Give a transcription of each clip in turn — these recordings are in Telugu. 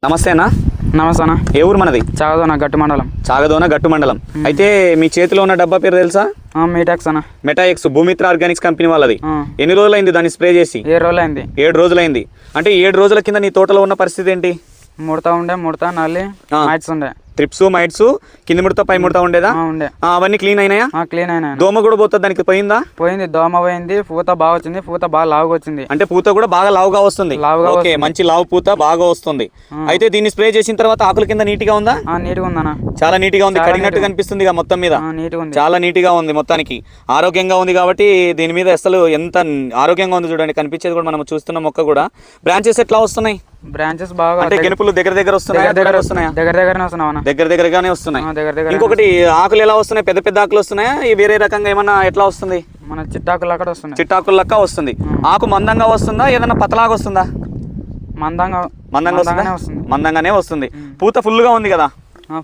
నమస్తే అన్న. నమస్తే అన్న. ఏ ఊరు మనది? చాగదోన గట్టు మండలం. చాగదోన గట్టు మండలం. అయితే మీ చేతిలో ఉన్న డబ్బా పేరు తెలుసా? మీటాక్స్ అన్న. మెటాఎక్స్ భూమిత్ర ఆర్గానిక్స్ కంపెనీ వాళ్ళది. ఎన్ని రోజులైంది దాన్ని స్ప్రే చేసి? 7 రోజులైంది. 7 రోజులైంది. అంటే 7 రోజుల కింద నీ తోటలో ఉన్న పరిస్థితి ఏంటి? ముడత నల్లి మైట్స్ ఉండే. ట్రిప్స్ మైట్స్ కింది ముడత పై ముడత ఉండేదా? ఉండే. అవన్నీ క్లీన్ అయినాయా? క్లీన్ అయినా. దోమ కూడా పోతుంది దానికి? పోయిందా? పోయింది. దోమ పోయింది. పూత బాగా వచ్చింది. పూత బాగా లావుగా వచ్చింది. అంటే పూత కూడా బాగా లావుగా వస్తుంది. ఓకే, మంచి లావు పూత బాగా వస్తుంది. అయితే దీన్ని స్ప్రే చేసిన తర్వాత ఆకుల కింద నీట్ గా ఉందా? నీట్గా ఉందన్న. చాలా నీట్ గా ఉంది. కడిగినట్టు కనిపిస్తుంది మొత్తం మీద. చాలా నీట్ గా ఉంది. మొత్తానికి ఆరోగ్యంగా ఉంది. కాబట్టి దీని మీద అసలు ఎంత ఆరోగ్యంగా ఉంది చూడండి. కనిపించేది కూడా మనం చూస్తున్న మొక్క కూడా. బ్రాంచెస్ ఎట్లా వస్తున్నాయి? బ్రాంచెస్ బాగా అంటే గెనుపులు దగ్గర వస్తున్నాయా? దగ్గరగానే వస్తున్నాయి. ఇంకొకటి ఆకులు ఎలా వస్తున్నాయి? పెద్ద పెద్ద ఆకులు వస్తున్నాయా? వేరే రకంగా ఏమన్నా ఎట్లా వస్తుంది? మన చిట్టాకులు అక్కడ వస్తున్నాయి. చిట్టాకులు లెక్క వస్తుంది. ఆకు మందంగా వస్తుందా? ఏదన్నా పతలాగా వస్తుందా? మందంగానే వస్తుంది. పూత ఫుల్ గా ఉంది కదా?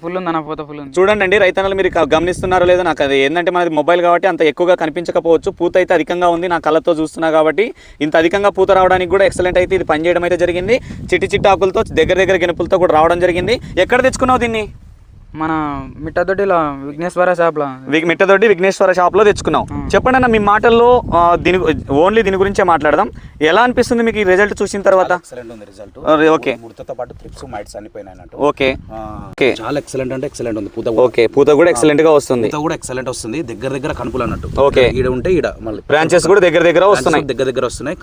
ఫుల్ ఉందన్న. పూత ఫుల్ ఉంది. చూడండి అండి రైతన్నలు, మీరు గమనిస్తున్నారో లేదో నాకు అది ఏంటంటే మనది మొబైల్ కాబట్టి అంత ఎక్కువగా కనిపించకపోవచ్చు. పూత అయితే అధికంగా ఉంది. నా కళ్ళతో చూస్తున్నా కాబట్టి ఇంత అధికంగా పూత రావడానికి కూడా ఎక్సలెంట్ అయితే ఇది పనిచేయడం అయితే జరిగింది. చిట్టి ఆకులతో దగ్గర గెనుపులతో కూడా రావడం జరిగింది. ఎక్కడ తెచ్చుకున్నావు దీన్ని? మన మిట్టదొడ్డిలో విఘ్నేశ్వర షాప్లో. మిట్టదొడ్డి విఘ్నేశ్వర షాప్లో తెచ్చుకున్నాం. చెప్పండి అన్న, మీ మాటల్లో ఓన్లీ దీని గురించే మాట్లాడదాం. ఎలా అనిపిస్తుంది మీకు ఈ రిజల్ట్ చూసిన తర్వాత? ఓకే, ఓకే, చాలా ఎక్సలెంట్ అంటే ఎక్సలెంట్ ఉంది. పూత కూడా ఎక్సలెంట్ గా వస్తుంది. ఎక్సలెంట్ వస్తుంది. దగ్గర కనుపులు అన్నట్టు. ఓకే, ఈడ ఉంటే ఈడ మళ్ళీ బ్రాంచెస్ కూడా దగ్గర వస్తున్నాయి. దగ్గర వస్తున్నాయి.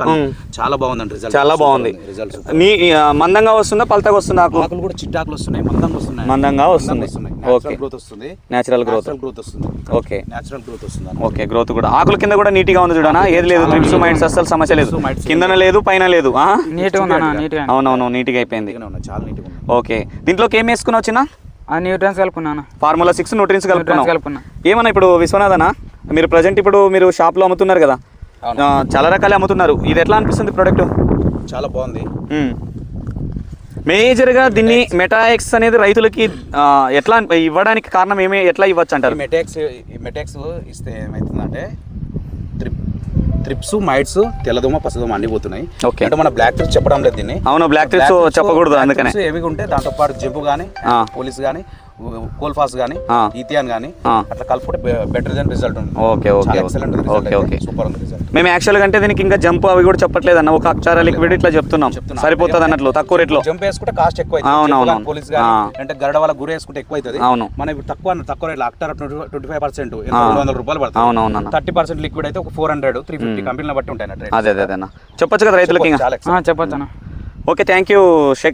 చాలా బాగుందండి రిజల్ట్. చాలా బాగుంది. మందంగా వస్తుందా? పలతగా వస్తుందా? ఆకులు కూడా చిట్టాకులు వస్తున్నాయి. మందంగా వస్తుంది. గ్రోత్ వస్తుంది. నేచురల్ గ్రోత్ వస్తుంది. ఓకే, నేచురల్ గ్రోత్ వస్తుంది. ఓకే, గ్రోత్ కూడా. ఆకుల కింద కూడా నీట్ గా ఉంది చూడనా? ఏది లేదు, ట్రిప్స్ మైట్స్ అసలు సమస్య లేదు. కిందన లేదు, పైన లేదు. అవునవును, నీట్ గా అయిపోయింది. చాలా నీట్ గా. ఓకే, దీంట్లోకి ఏం వేసుకున్నావు చిన్న? న్యూట్రియన్స్ కలుపుకున్నాను. ఫార్ములా 6 న్యూట్రియన్స్ కలుపుకున్నా. ఏమన్నా ఇప్పుడు విశ్వనాథనా, మీరు ప్రజెంట్ ఇప్పుడు మీరు షాప్ లో అమ్ముతున్నారు కదా, చాలా రకాలే అమ్ముతున్నారు. ఇది ఎట్లా అనిపిస్తుంది ప్రోడక్ట్? చాలా బాగుంది. మేజర్గా దీన్ని మెటాఎక్స్ అనేది రైతులకి ఎట్లా ఇవ్వడానికి కారణం ఎట్లా ఇవ్వచ్చు అంటారు? మెటాక్స్ ఇస్తే ఏమవుతుందంటే ట్రిప్స్ మైట్స్ తెల్లదోమ పసదోమ అన్ని పోతున్నాయి. అంటే మన బ్లాక్ ట్రిప్స్ చెప్పడం లేదు దీన్ని. అవును, బ్లాక్ ట్రిప్స్ చెప్పకూడదు. అందుకనే ఏవి ఉంటే దాంతో పాటు జంపు కానీ పోలీస్ కానీ కోల్ఫాస్ గానీ ఈథియాన్ గానీ అట్లా కలుపుకుంటే బెటర్ రిజల్ట్ ఉంది. ఓకే, సూపర్ ఉంది రిజల్ట్. మేము యాక్చువల్ గా అంటే దీనికి ఇంకా జంప్ అవి కూడా చెప్పట్లేదు అన్న. ఒక అక్షర లిక్విడ్ ఇట్లా చెప్తున్నాం, సరిపోతుంది అన్నట్లు తక్కువ రేట్ లో. జంప్ వేసుకుంటే కాస్ట్ ఎక్కువ అవుతుంది. పోలీస్ గానీ అంటే గరడ వాళ్ళ గురి వేసుకుంటే ఎక్కువ అవుతుంది. అవును, మనం ఇప్పుడు తక్కువ రేట్ అక్టర్ 25% 200 రూపాయలు పడుతుంది. అవునవును, 30% లిక్విడ్ అయితే ఒక 400 350 కంపెనీలను బట్టి ఉంటాయి. అదే చెప్పొచ్చు కదా రైతులకి? చెప్పొచ్చు. Okay, thank you Sheikh.